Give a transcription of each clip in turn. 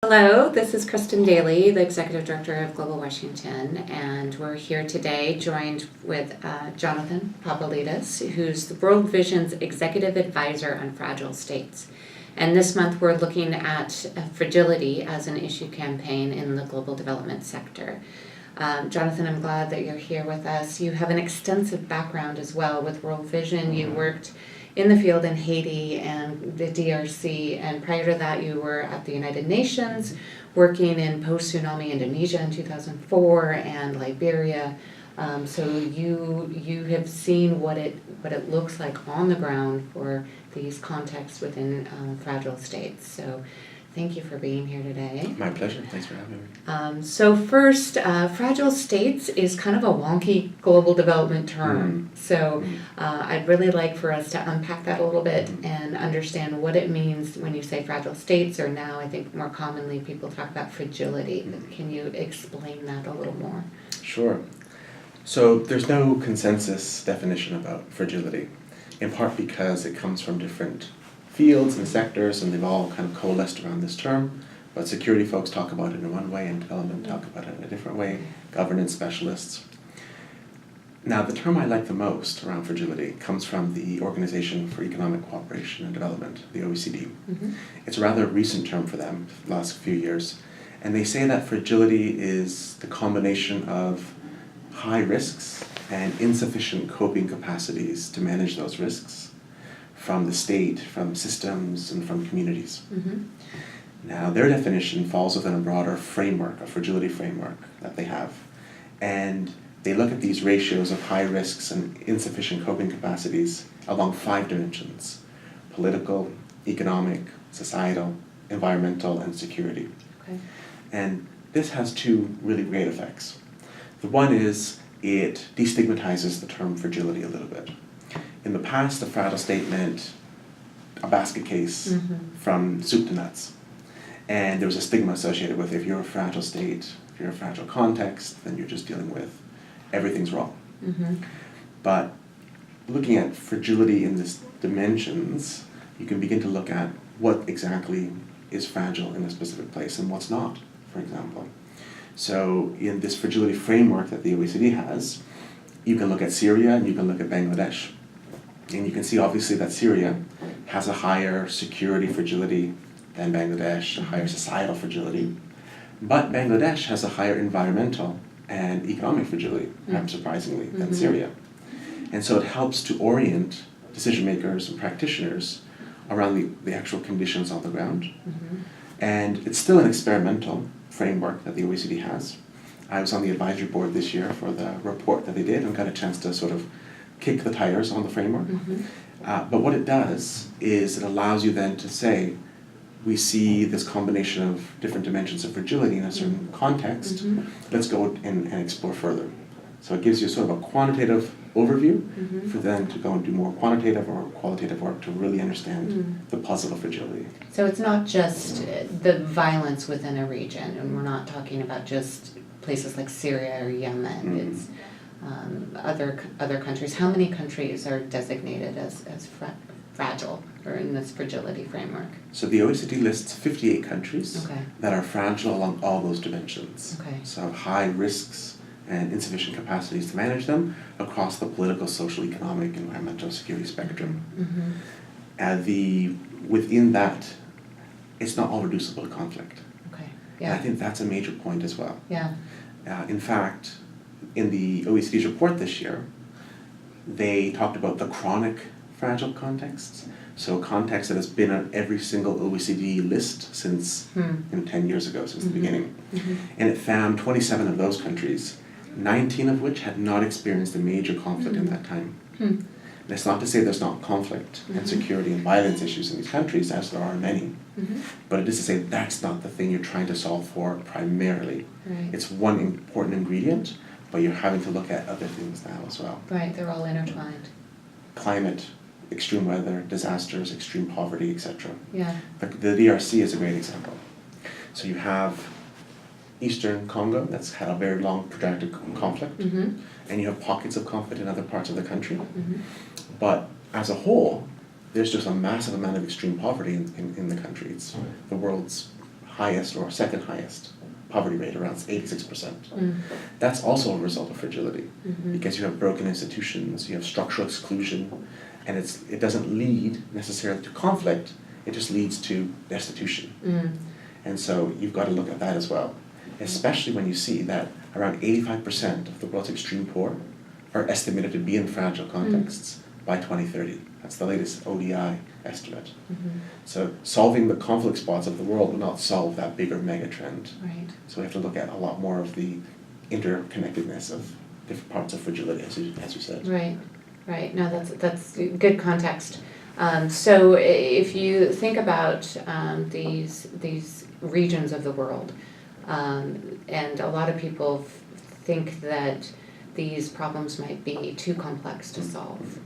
Hello, this is Kristen Dailey, the Executive Director of Global Washington, and we're here today joined with Jonathan Papoulidis, who's the World Vision's Executive Advisor on Fragile States. And this month we're looking at fragility as an issue campaign in the global development sector. Jonathan, I'm glad that you're here with us. You have an extensive background as well with World Vision. You worked in the field in Haiti and the DRC, and prior to that you were at the United Nations working in post-tsunami Indonesia in 2004 and Liberia. So you have seen what it looks like on the ground for these contexts within fragile states. So thank you for being here today. My pleasure. Thanks for having me. So first, fragile states is kind of a wonky global development term. So I'd really like for us to unpack that a little bit and understand what it means when you say fragile states, or now I think more commonly people talk about fragility. Can you explain that a little more? Sure. So there's no consensus definition about fragility, in part because it comes from different fields and sectors, and they've all kind of coalesced around this term. But security folks talk about it in one way, and development talk about it in a different way, governance specialists. Now, the term I like the most around fragility comes from the Organization for Economic Cooperation and Development, the OECD. It's a rather recent term for them, the last few years, and they say that fragility is the combination of high risks and insufficient coping capacities to manage those risks from the state, from systems, and from communities. Now, their definition falls within a broader framework, a fragility framework that they have. And they look at these ratios of high risks and insufficient coping capacities along 5 dimensions: political, economic, societal, environmental, and security. Okay. And this has 2 really great effects. The one is it destigmatizes the term fragility a little bit. In the past, a fragile state meant a basket case from soup to nuts. And there was a stigma associated with, if you're a fragile state, if you're a fragile context, then you're just dealing with everything's wrong. But looking at fragility in these dimensions, you can begin to look at what exactly is fragile in a specific place and what's not, for example. So in this fragility framework that the OECD has, you can look at Syria and you can look at Bangladesh. And you can see obviously that Syria has a higher security fragility than Bangladesh, a higher societal fragility. But Bangladesh has a higher environmental and economic fragility, perhaps surprisingly, than Syria. And so it helps to orient decision makers and practitioners around the actual conditions on the ground. And it's still an experimental framework that the OECD has. I was on the advisory board this year for the report that they did and got a chance to sort of kick the tires on the framework. But what it does is it allows you then to say, we see this combination of different dimensions of fragility in a certain context, let's go and explore further. So it gives you sort of a quantitative overview for then to go and do more quantitative or qualitative work to really understand the puzzle of fragility. So it's not just the violence within a region, and we're not talking about just places like Syria or Yemen. It's other countries. How many countries are designated as fragile or in this fragility framework? So the OECD lists 58 countries that are fragile along all those dimensions. So high risks and insufficient capacities to manage them across the political, social, economic, environmental, security spectrum. Within that, it's not all reducible to conflict. And I think that's a major point as well. In fact, in the OECD's report this year, they talked about the chronic fragile contexts. So a context that has been on every single OECD list since 10 years ago, since the beginning. And it found 27 of those countries, 19 of which had not experienced a major conflict in that time. And it's not to say there's not conflict and security and violence issues in these countries, as there are many. But it is to say that's not the thing you're trying to solve for primarily. It's one important ingredient, but you're having to look at other things now as well. They're all intertwined. Climate, extreme weather, disasters, extreme poverty, etc. The DRC is a great example. So you have Eastern Congo that's had a very long protracted conflict, and you have pockets of conflict in other parts of the country. But as a whole, there's just a massive amount of extreme poverty in the country. It's the world's highest or second highest poverty rate, around 86%. Mm. That's also a result of fragility, Mm-hmm. because you have broken institutions, you have structural exclusion, and it doesn't lead necessarily to conflict, it just leads to destitution. Mm. And so you've got to look at that as well, especially when you see that around 85% of the world's extreme poor are estimated to be in fragile contexts by 2030. That's the latest ODI estimate. Mm-hmm. So solving the conflict spots of the world will not solve that bigger mega trend. Right. So we have to look at a lot more of the interconnectedness of different parts of fragility, as you said. Right. Right. No, that's good context. So if you think about these regions of the world, and a lot of people think that these problems might be too complex to solve.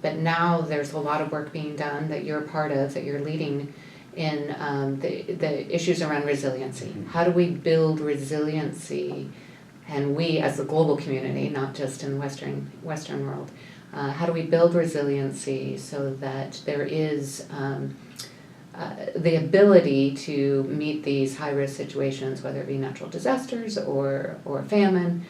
But now there's a lot of work being done that you're a part of, that you're leading in the issues around resiliency. How do we build resiliency, and we as a global community, not just in the Western world, how do we build resiliency so that there is the ability to meet these high-risk situations, whether it be natural disasters or famine?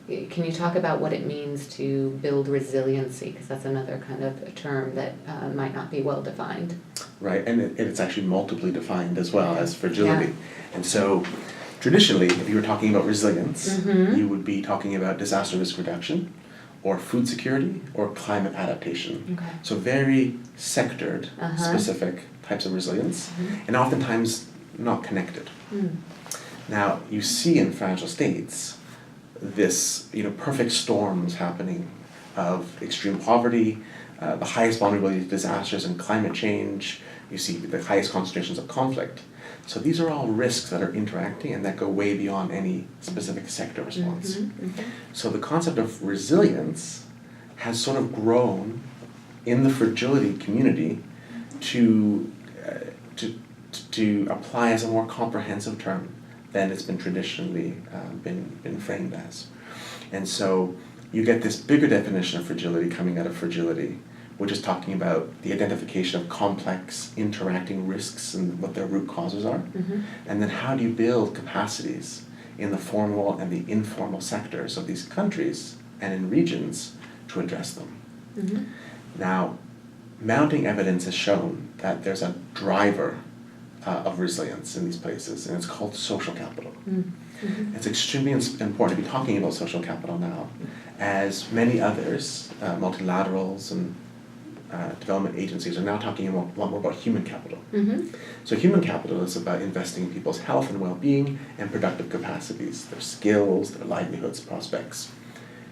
Can you talk about what it means to build resiliency? Because that's another kind of a term that might not be well defined. Right, and it's actually multiply defined as well as fragility. Yeah. And so traditionally, if you were talking about resilience, you would be talking about disaster risk reduction, or food security, or climate adaptation. Okay. So very sectored, specific types of resilience, and oftentimes not connected. Now, you see in fragile states this perfect storms happening of extreme poverty, the highest vulnerability to disasters and climate change. You see the highest concentrations of conflict. So these are all risks that are interacting and that go way beyond any specific sector response. So the concept of resilience has sort of grown in the fragility community to apply as a more comprehensive term than it's been traditionally been framed as. And so you get this bigger definition of fragility coming out of fragility, which is talking about the identification of complex interacting risks and what their root causes are. And then how do you build capacities in the formal and the informal sectors of these countries and in regions to address them. Now, mounting evidence has shown that there's a driver of resilience in these places, and it's called social capital. It's extremely important to be talking about social capital now, as many others, multilaterals and development agencies, are now talking a lot more about human capital. So human capital is about investing in people's health and well-being and productive capacities, their skills, their livelihoods, prospects.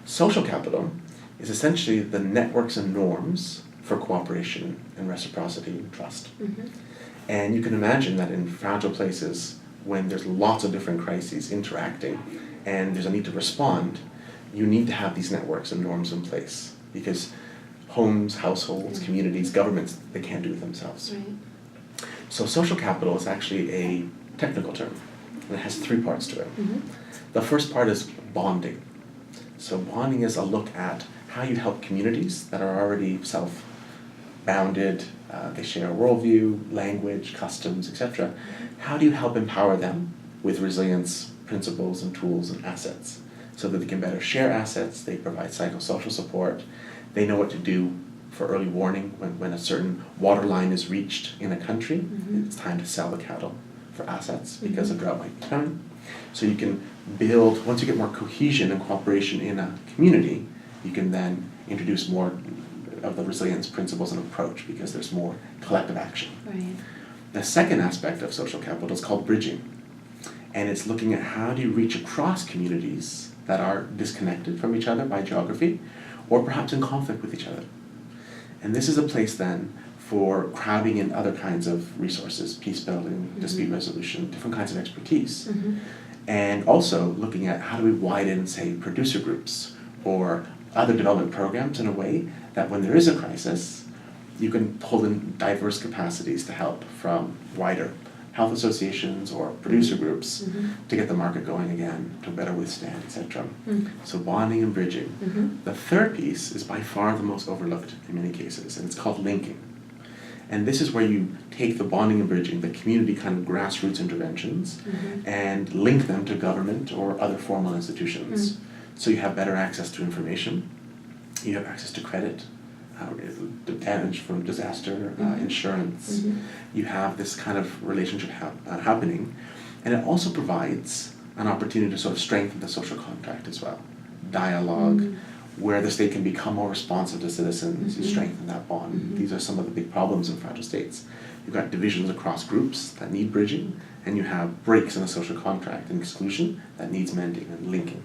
Social capital is essentially the networks and norms for cooperation and reciprocity and trust. And you can imagine that in fragile places, when there's lots of different crises interacting and there's a need to respond, you need to have these networks and norms in place, because homes, households, communities, governments, they can't do it themselves. Right. So social capital is actually a technical term, and it has three parts to it. The first part is bonding. So bonding is a look at how you help communities that are already self-bounded, they share a worldview, language, customs, etc. How do you help empower them with resilience principles and tools and assets so that they can better share assets, they provide psychosocial support, they know what to do for early warning when a certain waterline is reached in a country, it's time to sell the cattle for assets because a drought might be coming. So you can build, once you get more cohesion and cooperation in a community, you can then introduce more of the resilience principles and approach because there's more collective action. Right. The second aspect of social capital is called bridging. And it's looking at how do you reach across communities that are disconnected from each other by geography or perhaps in conflict with each other. And this is a place then for crowding in other kinds of resources, peace building, dispute resolution, different kinds of expertise. And also looking at how do we widen, say, producer groups or other development programs in a way that when there is a crisis, you can pull in diverse capacities to help from wider health associations or producer groups to get the market going again, to better withstand, etc. So bonding and bridging. The third piece is by far the most overlooked in many cases, and it's called linking. And this is where you take the bonding and bridging, the community kind of grassroots interventions, and link them to government or other formal institutions. So you have better access to information, you have access to credit, damage from disaster, insurance. You have this kind of relationship happening, and it also provides an opportunity to sort of strengthen the social contract as well. Dialogue, where the state can become more responsive to citizens, you strengthen that bond. These are some of the big problems in fragile states. You've got divisions across groups that need bridging, and you have breaks in the social contract and exclusion that needs mending and linking.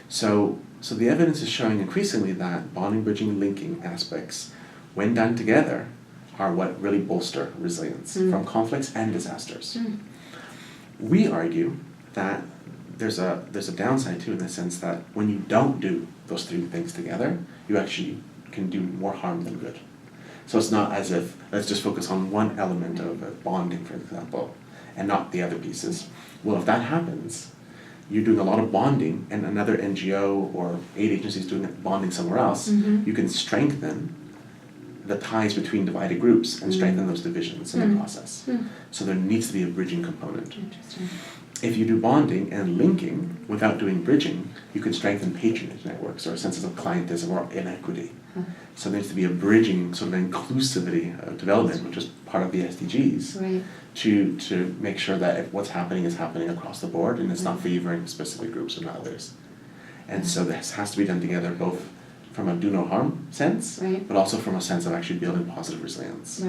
So the evidence is showing increasingly that bonding, bridging, and linking aspects, when done together, are what really bolster resilience from conflicts and disasters. We argue that there's a downside too, in the sense that when you don't do those three things together, you actually can do more harm than good. So it's not as if, let's just focus on one element of bonding, for example, and not the other pieces. Well, if that happens, you're doing a lot of bonding, and another NGO or aid agency is doing bonding somewhere else, you can strengthen the ties between divided groups and strengthen those divisions in the process. So there needs to be a bridging component. Interesting. If you do bonding and linking without doing bridging, you can strengthen patronage networks or senses of clientism or inequity. So there needs to be a bridging, sort of inclusivity of development, which is part of the SDGs, to make sure that what's happening is happening across the board and it's not favoring specific groups or others. And so this has to be done together, both from a do no harm sense, but also from a sense of actually building positive resilience.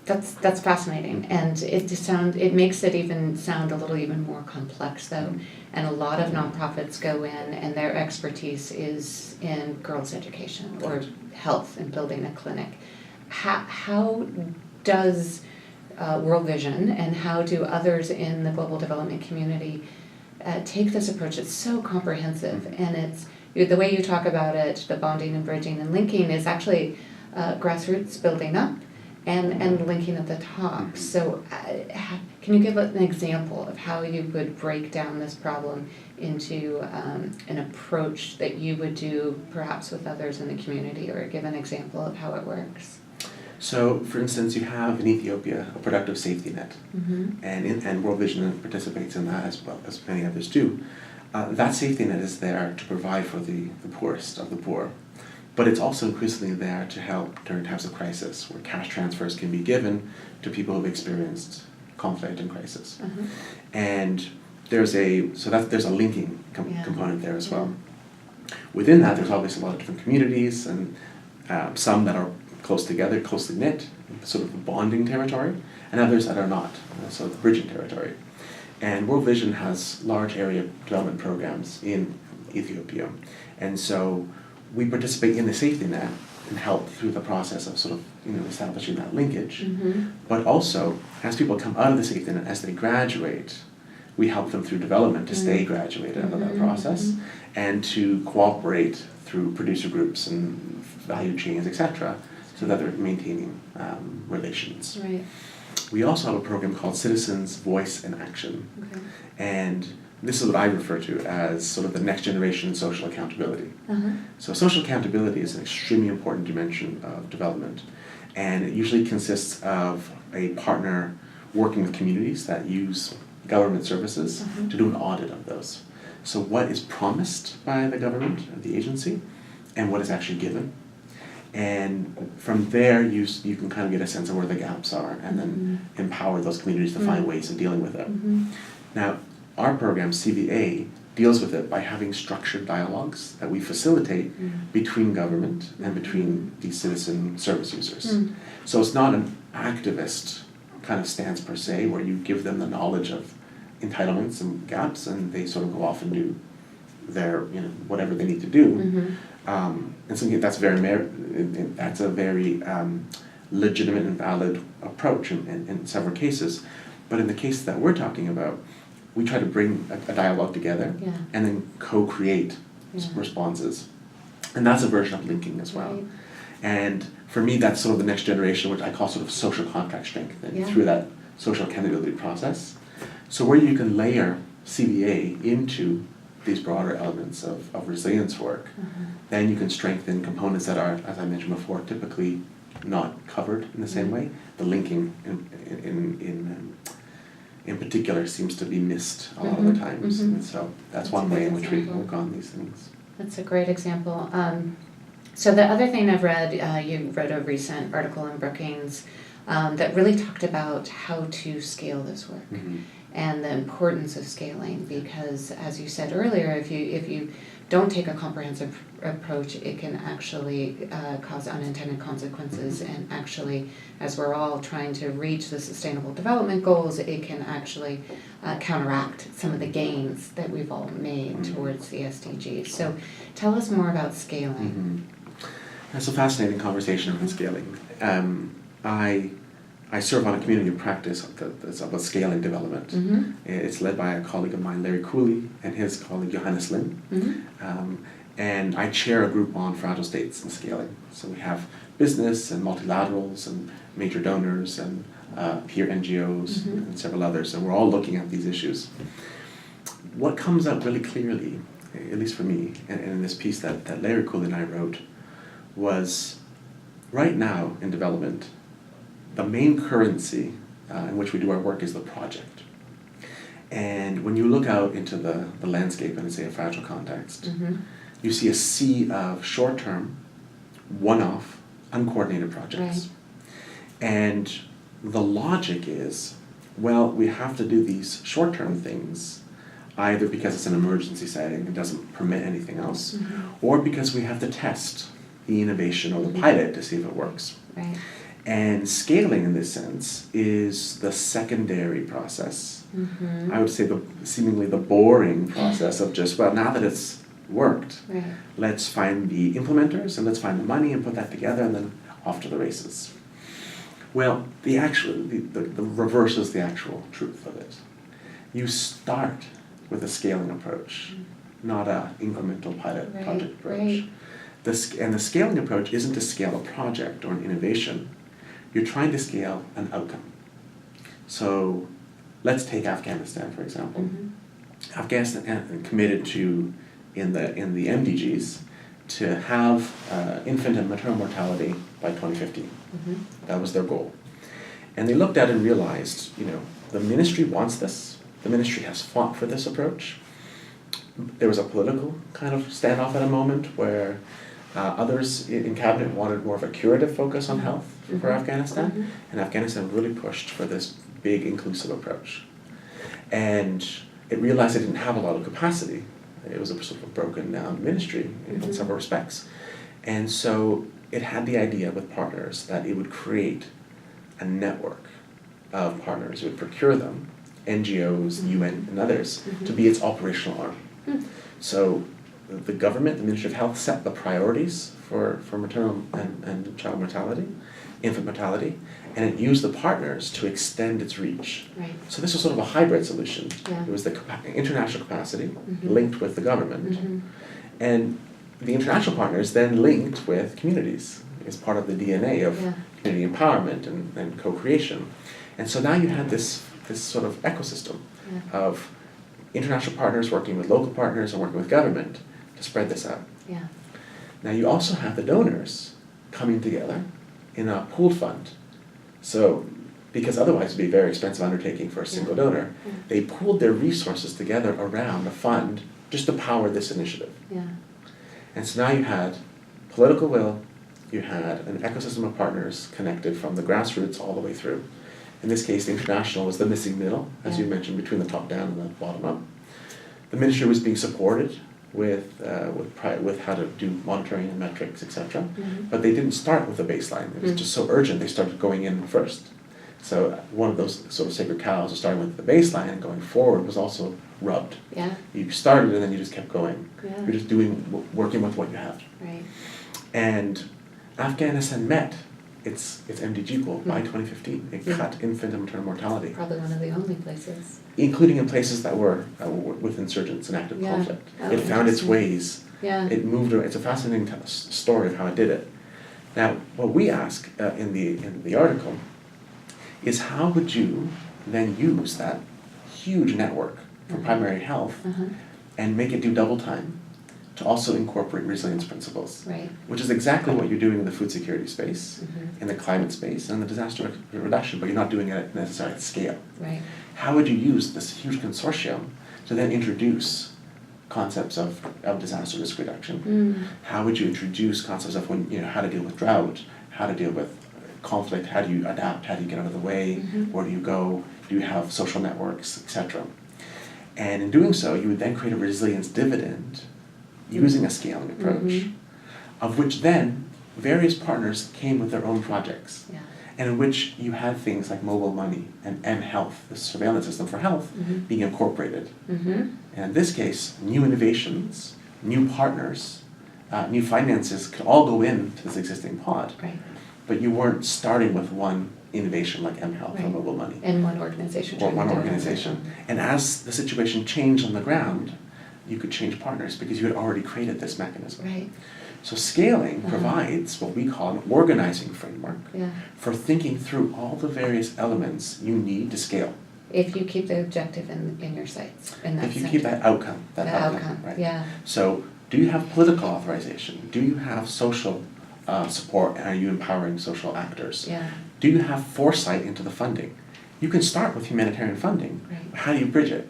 That's fascinating, and it makes it even sound a little even more complex though. And a lot of nonprofits go in, and their expertise is in girls' education or health and building a clinic. How does World Vision and how do others in the global development community take this approach? It's so comprehensive, and it's the way you talk about it, the bonding and bridging and linking is actually grassroots building up and linking at the top. So can you give an example of how you would break down this problem into an approach that you would do perhaps with others in the community, or give an example of how it works? So, for instance, you have in Ethiopia a productive safety net, and World Vision participates in that as well as many others do. That safety net is there to provide for the poorest of the poor, but it's also increasingly there to help during times of crisis, where cash transfers can be given to people who've experienced conflict and crisis. And there's a linking component there as well. Within that, there's obviously a lot of different communities, and some that are close together, closely knit, sort of the bonding territory, and others that are not, so the bridging territory. And World Vision has large area development programs in Ethiopia, and so we participate in the safety net and help through the process of sort of establishing that linkage. But also, as people come out of the safety net, as they graduate, we help them through development to stay graduated out of that process, and to cooperate through producer groups and value chains, etc., so that they're maintaining relations. We also have a program called Citizens' Voice in Action, and this is what I refer to as sort of the next generation social accountability. So social accountability is an extremely important dimension of development, and it usually consists of a partner working with communities that use government services to do an audit of those. So what is promised by the government or the agency, and what is actually given. And from there, you can kind of get a sense of where the gaps are, and then empower those communities to find ways of dealing with it. Now, our program, CVA, deals with it by having structured dialogues that we facilitate between government and between these citizen service users. So it's not an activist kind of stance per se, where you give them the knowledge of entitlements and gaps, and they sort of go off and do their, whatever they need to do. And so that's a very legitimate and valid approach in several cases. But in the case that we're talking about, we try to bring a dialogue together and then co-create responses. And that's a version of linking as well. And for me, that's sort of the next generation, which I call sort of social contract strengthening through that social accountability process. So where you can layer CVA into these broader elements of resilience work, then you can strengthen components that are, as I mentioned before, typically not covered in the same way. The linking in particular seems to be missed a lot of the times. And so that's one way in which we work on these things. That's a great example. So the other thing I've read, you wrote a recent article in Brookings that really talked about how to scale this work and the importance of scaling, because as you said earlier, if you don't take a comprehensive approach, it can actually cause unintended consequences, and actually, as we're all trying to reach the Sustainable Development Goals, it can actually counteract some of the gains that we've all made towards the SDGs. So tell us more about scaling. That's a fascinating conversation around scaling. I serve on a community of practice that's about scaling development. It's led by a colleague of mine, Larry Cooley, and his colleague, Johannes Lim. And I chair a group on fragile states and scaling. So we have business and multilaterals and major donors and peer NGOs and several others, and we're all looking at these issues. What comes out really clearly, at least for me, and in this piece that Larry Cooley and I wrote, was right now in development, the main currency in which we do our work is the project. And when you look out into the landscape in, say, a fragile context, you see a sea of short-term, one-off, uncoordinated projects. And the logic is, well, we have to do these short-term things either because it's an emergency setting and doesn't permit anything else, or because we have to test the innovation or the pilot to see if it works. And scaling, in this sense, is the secondary process. I would say seemingly the boring process of just, well, now that it's worked, let's find the implementers and let's find the money and put that together and then off to the races. Well, the reverse is the actual truth of it. You start with a scaling approach, not an incremental pilot project approach. And the scaling approach isn't to scale a project or an innovation. You're trying to scale an outcome. So let's take Afghanistan, for example. Afghanistan committed to, in the MDGs, to have infant and maternal mortality by 2015. That was their goal. And they looked at it and realized, the ministry wants this. The ministry has fought for this approach. There was a political kind of standoff at a moment where others in cabinet wanted more of a curative focus on health for Afghanistan, and Afghanistan really pushed for this big inclusive approach. And it realized it didn't have a lot of capacity. It was a sort of broken down ministry in several respects. And so it had the idea with partners that it would create a network of partners. It would procure them, NGOs, UN, and others, to be its operational arm. So the government, the Ministry of Health, set the priorities for maternal and child mortality, infant mortality, and it used the partners to extend its reach. So this was sort of a hybrid solution. It was the international capacity linked with the government, and the international partners then linked with communities as part of the DNA of community empowerment and co-creation. And so now you had this sort of ecosystem of international partners working with local partners and working with government to spread this out. Now you also have the donors coming together in a pooled fund. So, because otherwise it would be a very expensive undertaking for a single donor, they pooled their resources together around a fund just to power this initiative. And so now you had political will, you had an ecosystem of partners connected from the grassroots all the way through. In this case, the international was the missing middle, as you mentioned, between the top down and the bottom up. The ministry was being supported with how to do monitoring and metrics, etc. But they didn't start with a baseline. It was just so urgent, they started going in first. So one of those sort of sacred cows of starting with the baseline and going forward was also rubbed. You started and then you just kept going. You're just working with what you have. And Afghanistan met its MDG goal by 2015. It cut infant and maternal mortality. Probably one of the only places. Including in places that were with insurgents and active conflict. It found its ways. It moved. It's a fascinating story of how it did it. Now, what we ask in the article is how would you then use that huge network for primary health and make it do double time to also incorporate resilience principles, Right. which is exactly what you're doing in the food security space, Mm-hmm. in the climate space, and the disaster reduction, but you're not doing it necessarily at scale. Right. How would you use this huge consortium to then introduce concepts of disaster risk reduction? How would you introduce concepts of how to deal with drought, how to deal with conflict, how do you adapt, how do you get out of the way, where do you go, do you have social networks, etc. And in doing so, you would then create a resilience dividend using a scaling approach, of which then various partners came with their own projects. Yeah. And in which you had things like mobile money and M-Health, the surveillance system for health, being incorporated. And in this case, new innovations, new partners, new finances could all go into this existing pod. Right. But you weren't starting with one innovation like M-Health or Right. mobile money. And one organization. Or trying one to do it. organization. And as the situation changed on the ground, you could change partners because you had already created this mechanism. Right. So scaling provides what we call an organizing framework Yeah. for thinking through all the various elements you need to scale. If you keep the objective in your sights, in that If you center. keep that outcome, The outcome, right? yeah. So, do you have political authorization? Do you have social support? And are you empowering social actors? Yeah. Do you have foresight into the funding? You can start with humanitarian funding. Right. How do you bridge it?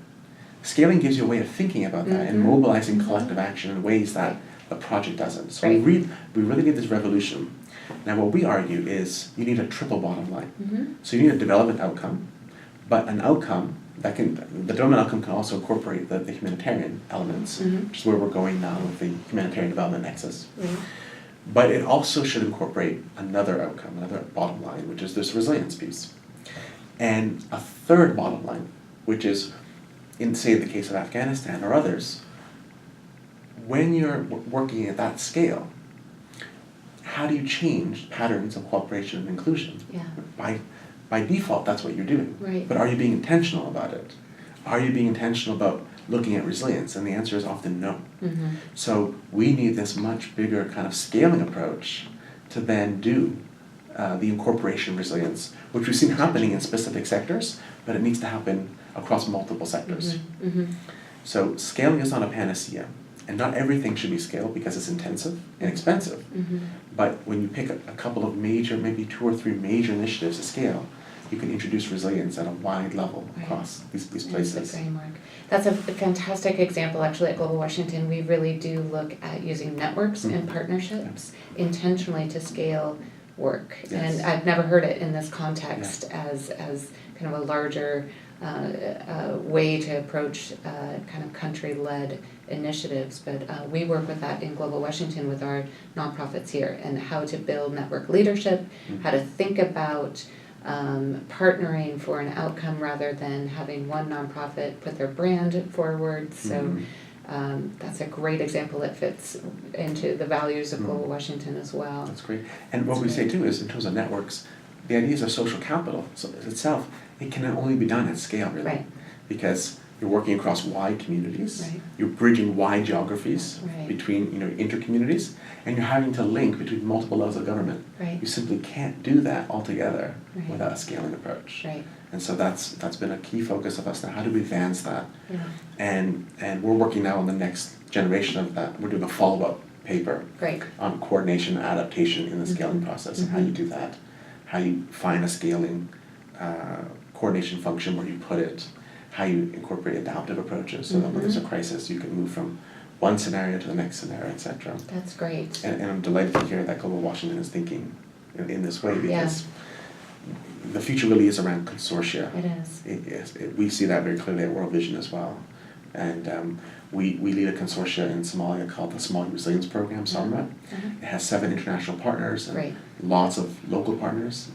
Scaling gives you a way of thinking about that and mobilizing collective action in ways that the project doesn't. So Right. we really need this revolution. Now what we argue is you need a triple bottom line. So you need a development outcome, but an outcome that can, the development outcome can also incorporate the humanitarian elements, which is where we're going now with the humanitarian development nexus. Right. But it also should incorporate another outcome, another bottom line, which is this resilience piece. And a third bottom line, which is, in say the case of Afghanistan or others, when you're working at that scale, how do you change patterns of cooperation and inclusion? Yeah. By default, that's what you're doing. Right. But are you being intentional about it? Are you being intentional about looking at resilience? And the answer is often no. So we need this much bigger kind of scaling approach to then do the incorporation of resilience, which we've seen happening in specific sectors, but it needs to happen across multiple sectors. So scaling is not a panacea, and not everything should be scaled because it's intensive and expensive. But when you pick a couple of major, maybe 2 or 3 major initiatives to scale, you can introduce resilience at a wide level across these places. That's the framework. That's a fantastic example. Actually, at Global Washington, we really do look at using networks and partnerships intentionally to scale work. Yes. And I've never heard it in this context as kind of a larger way to approach kind of country-led initiatives. But we work with that in Global Washington with our nonprofits here, and how to build network leadership, how to think about partnering for an outcome rather than having one nonprofit put their brand forward. So that's a great example that fits into the values of Global Washington as well. That's great. And what we say too is, in terms of networks, the ideas of social capital itself, it can only be done at scale, really. Right. Because you're working across wide communities, Right. you're bridging wide geographies Right. between inter-communities, and you're having to link between multiple levels of government. Right. You simply can't do that altogether Right. without a scaling approach. Right. And so that's been a key focus of us now. How do we advance that? Yeah. And we're working now on the next generation of that. We're doing a follow-up paper Great. on coordination and adaptation in the scaling process, and how you do that, how you find a scaling coordination function where you put it, how you incorporate adaptive approaches so that when there's a crisis you can move from one scenario to the next scenario, etc. That's great. And I'm delighted to hear that Global Washington is thinking in this way, because the future really is around consortia. It is. We see that very clearly at World Vision as well. And we lead a consortia in Somalia called the Somali Resilience Program, SOMRA. It has 7 international partners and Great. lots of local partners,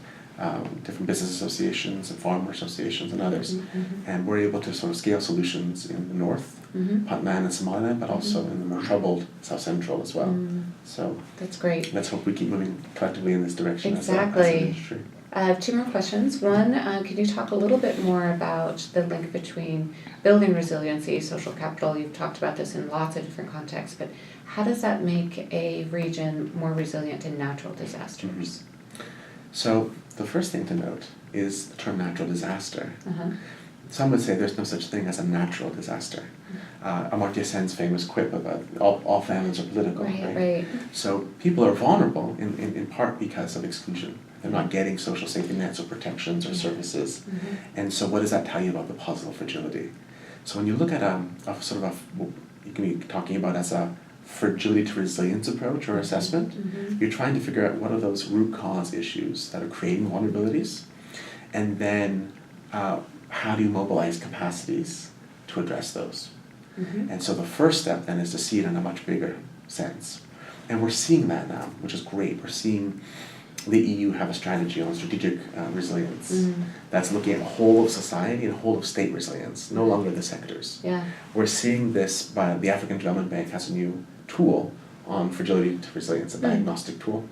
different business associations and farmer associations and others. And we're able to sort of scale solutions in the north, Puntland and Somaliland, but also in the more troubled South Central as well. So That's great. let's hope we keep moving collectively in this direction as an Exactly. industry. I have 2 more questions. One, could you talk a little bit more about the link between building resiliency, social capital? You've talked about this in lots of different contexts, but how does that make a region more resilient to natural disasters? So the first thing to note is the term natural disaster. some would say there's no such thing as a natural disaster. Amartya Sen's famous quip about all famines are political, right? So people are vulnerable in part because of exclusion. They're not getting social safety nets or protections or services. And so what does that tell you about the puzzle of fragility? So when you look at what you can be talking about as a fragility to resilience approach or assessment, you're trying to figure out what are those root cause issues that are creating vulnerabilities, and then how do you mobilize capacities to address those? And so the first step then is to see it in a much bigger sense. And we're seeing that now, which is great. We're seeing the EU have a strategy on strategic resilience that's looking at the whole of society and whole of state resilience, no longer the sectors. Yeah. We're seeing this by the African Development Bank has a new tool on fragility to resilience, a diagnostic tool.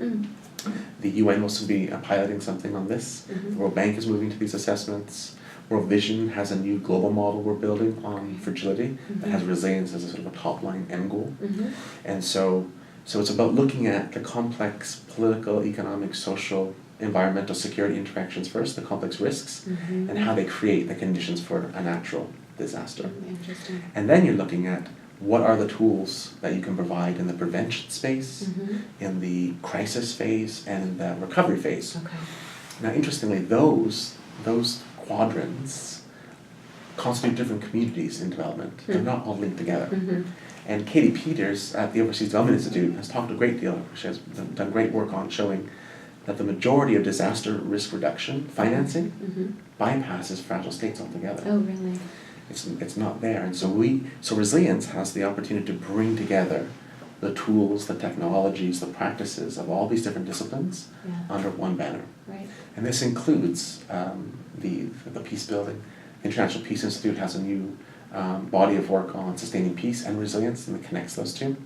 The UN will soon be piloting something on this. The World Bank is moving to these assessments. World Vision has a new global model we're building on fragility that has resilience as a sort of a top-line end goal. And so it's about looking at the complex political, economic, social, environmental, security interactions first, the complex risks, and how they create the conditions for a natural disaster. Interesting. And then you're looking at what are the tools that you can provide in the prevention space, in the crisis phase, and in the recovery phase. Okay. Now, interestingly, those quadrants constitute different communities in development. They're not all linked together. And Katie Peters at the Overseas Development Institute has talked a great deal. She has done great work on showing that the majority of disaster risk reduction financing bypasses fragile states altogether. Oh, really? It's not there. And so resilience has the opportunity to bring together the tools, the technologies, the practices of all these different disciplines under one banner. Right. And this includes the peace building. The International Peace Institute has a new body of work on sustaining peace and resilience, and it connects those two.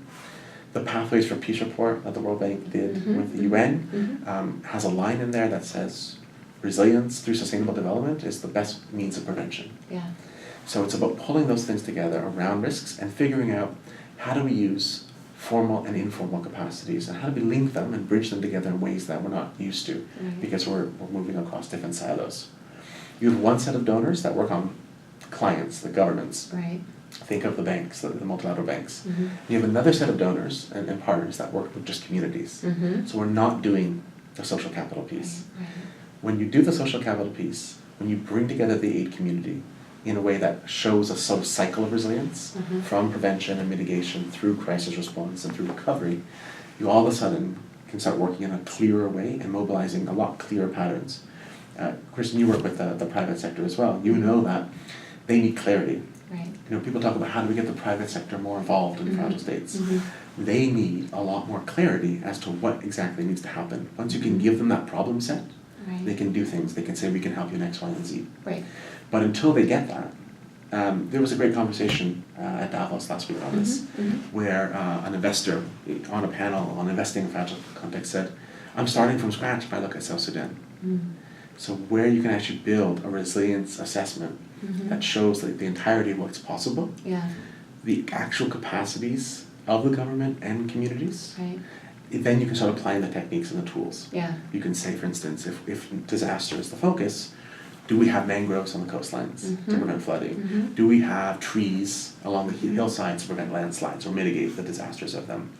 The Pathways for Peace report that the World Bank did with the UN has a line in there that says resilience through sustainable development is the best means of prevention. Yeah. So it's about pulling those things together around risks and figuring out how do we use formal and informal capacities and how do we link them and bridge them together in ways that we're not used to because we're moving across different silos. You have one set of donors that work on clients, the governments. Right. Think of the banks, the multilateral banks. You have another set of donors and partners that work with just communities. So we're not doing the social capital piece. Right. When you do the social capital piece, when you bring together the aid community in a way that shows a sort of cycle of resilience from prevention and mitigation through crisis response and through recovery, you all of a sudden can start working in a clearer way and mobilizing a lot clearer patterns. Kristen, you work with the private sector as well. You know that they need clarity. Right. You know, people talk about how do we get the private sector more involved in fragile states. They need a lot more clarity as to what exactly needs to happen. Once you can give them that problem set, they can do things. They can say, we can help you in X, Y, and Z. Right. But until they get that, there was a great conversation at Davos last week on this, where an investor on a panel on investing in fragile context said, I'm starting from scratch if I look at South Sudan. So where you can actually build a resilience assessment that shows that the entirety of what's possible, the actual capacities of the government and communities, then you can start applying the techniques and the tools. You can say, for instance, if disaster is the focus, do we have mangroves on the coastlines to prevent flooding? Do we have trees along the hillsides to prevent landslides or mitigate the disasters of them?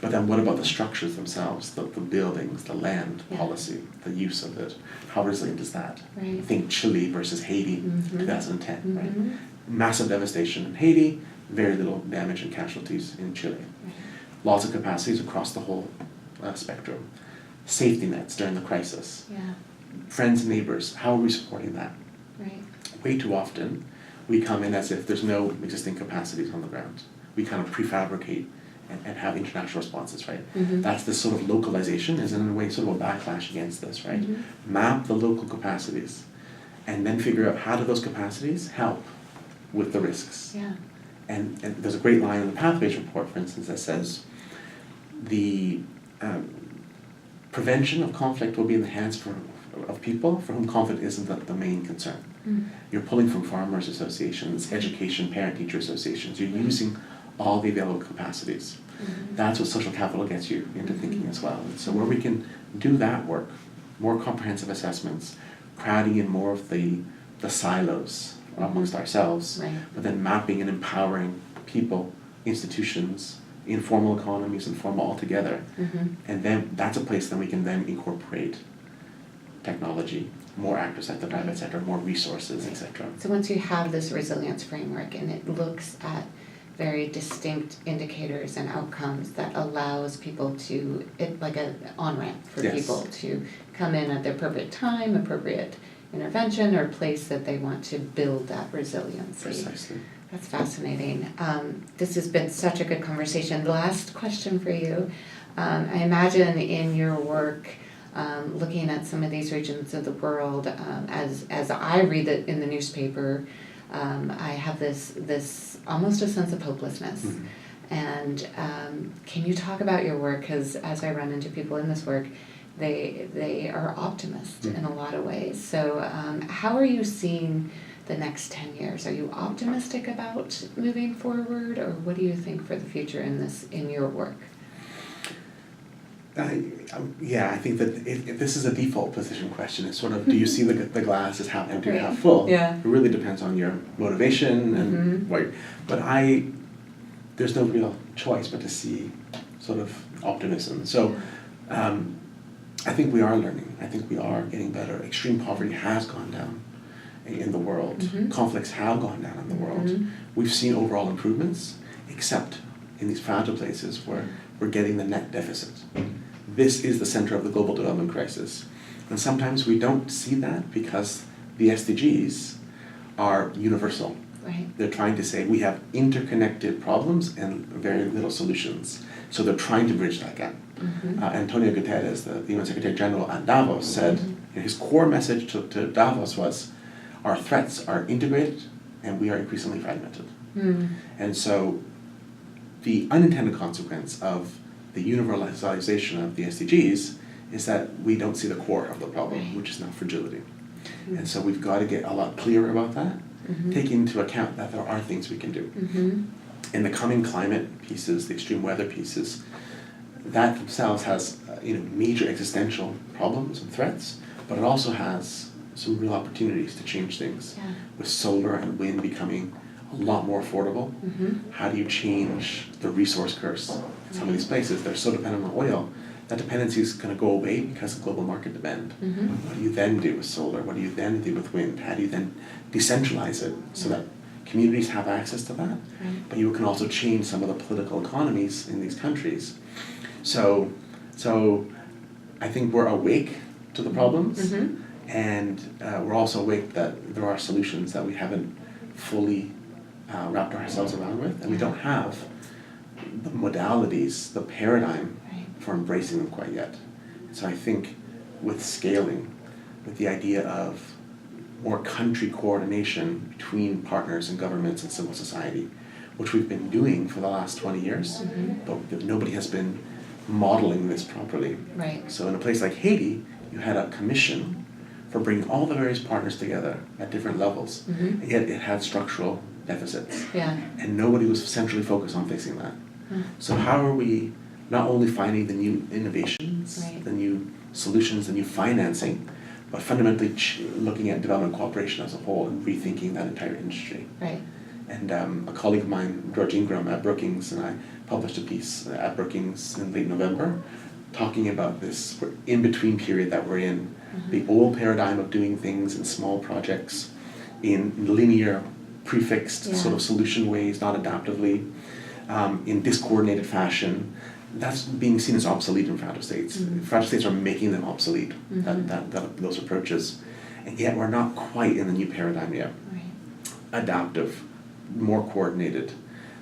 But then what about the structures themselves, the buildings, the land policy, the use of it? How resilient is that? Think Chile versus Haiti, 2010, right? Massive devastation in Haiti, very little damage and casualties in Chile. Lots of capacities across the whole spectrum. Safety nets during the crisis. Friends and neighbors, how are we supporting that? Way too often, we come in as if there's no existing capacities on the ground. We kind of prefabricate and have international responses, right? That's this sort of localization is in a way sort of a backlash against this, right? Map the local capacities and then figure out how do those capacities help with the risks. And there's a great line in the Pathways report, for instance, that says the prevention of conflict will be in the hands of people for whom conflict isn't the main concern. You're pulling from farmers associations, education, parent-teacher associations. You're using all the available capacities. That's what social capital gets you into thinking as well. And so where we can do that work, more comprehensive assessments, crowding in more of the silos amongst ourselves, Right. but then mapping and empowering people, institutions, informal economies, and formal all together. And then that's a place that we can then incorporate technology, more actors like the private sector, more resources, etc. So once you have this resilience framework and it looks at very distinct indicators and outcomes that allows people to, like an on-ramp for Yes. people to come in at the appropriate time, appropriate intervention, or place that they want to build that resiliency. Precisely. That's fascinating. This has been such a good conversation. Last question for you. I imagine in your work, looking at some of these regions of the world, as I read it in the newspaper, I have this almost a sense of hopelessness. And can you talk about your work? Because as I run into people in this work, they are optimists in a lot of ways. So how are you seeing the next 10 years? Are you optimistic about moving forward, or what do you think for the future in your work? I think that if this is a default position question. It's sort of, do you see the glass as half empty or Right. half full? Yeah. It really depends on your motivation and what. But there's no real choice but to see sort of optimism. So I think we are learning. I think we are getting better. Extreme poverty has gone down in the world. Conflicts have gone down in the world. We've seen overall improvements, except in these fragile places where we're getting the net deficit. This is the center of the global development crisis. And sometimes we don't see that because the SDGs are universal. Right. They're trying to say we have interconnected problems and very little solutions. So they're trying to bridge that gap. Antonio Guterres, the UN Secretary General at Davos, said his core message to Davos was, our threats are integrated and we are increasingly fragmented. And so the unintended consequence of the universalization of the SDGs is that we don't see the core of the problem, which is now fragility. And so we've got to get a lot clearer about that, taking into account that there are things we can do. In the coming climate pieces, the extreme weather pieces, that themselves has major existential problems and threats, but it also has some real opportunities to change things. With solar and wind becoming a lot more affordable, how do you change the resource curse in some of these places? They're so dependent on oil. That dependency is going to go away because of global market demand. What do you then do with solar? What do you then do with wind? How do you then decentralize it so that communities have access to that? But you can also change some of the political economies in these countries. So I think we're awake to the problems, and we're also awake that there are solutions that we haven't fully wrapped ourselves around with, and we don't have the modalities, the paradigm for embracing them quite yet. So I think with scaling, with the idea of more country coordination between partners and governments and civil society, which we've been doing for the last 20 years, but nobody has been modeling this properly. So in a place like Haiti, you had a commission for bringing all the various partners together at different levels, and yet it had structural deficits. And nobody was centrally focused on fixing that. So how are we not only finding the new innovations, the new solutions, the new financing, but fundamentally looking at development cooperation as a whole and rethinking that entire industry. And a colleague of mine, George Ingram at Brookings, and I published a piece at Brookings in late November talking about this in-between period that we're in. The old paradigm of doing things in small projects, in linear, prefixed sort of solution ways, not adaptively, in discoordinated fashion, that's being seen as obsolete in fragile states. Fragile states are making them obsolete, those approaches. And yet we're not quite in the new paradigm yet. Adaptive, more coordinated,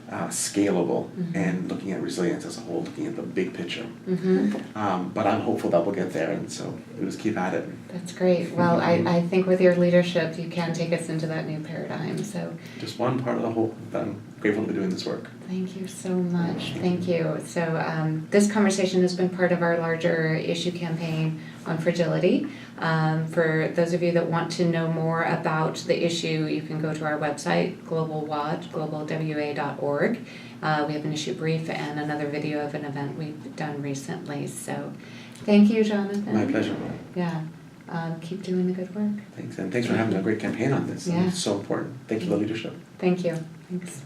scalable, and looking at resilience as a whole, looking at the big picture. But I'm hopeful that we'll get there, and so we'll just keep at it. That's great. Well, I think with your leadership, you can take us into that new paradigm. So just one part of the whole, that I'm grateful to be doing this work. Thank you so much. Thank you. So this conversation has been part of our larger issue campaign on fragility. For those of you that want to know more about the issue, you can go to our website, GlobalWA, globalwa.org. We have an issue brief and another video of an event we've done recently. So thank you, Jonathan. My pleasure. Yeah. keep doing the good work. Thanks, and thanks for having a great campaign on this. Yeah. It's so important. Thanks for the leadership. Thank you. Thanks.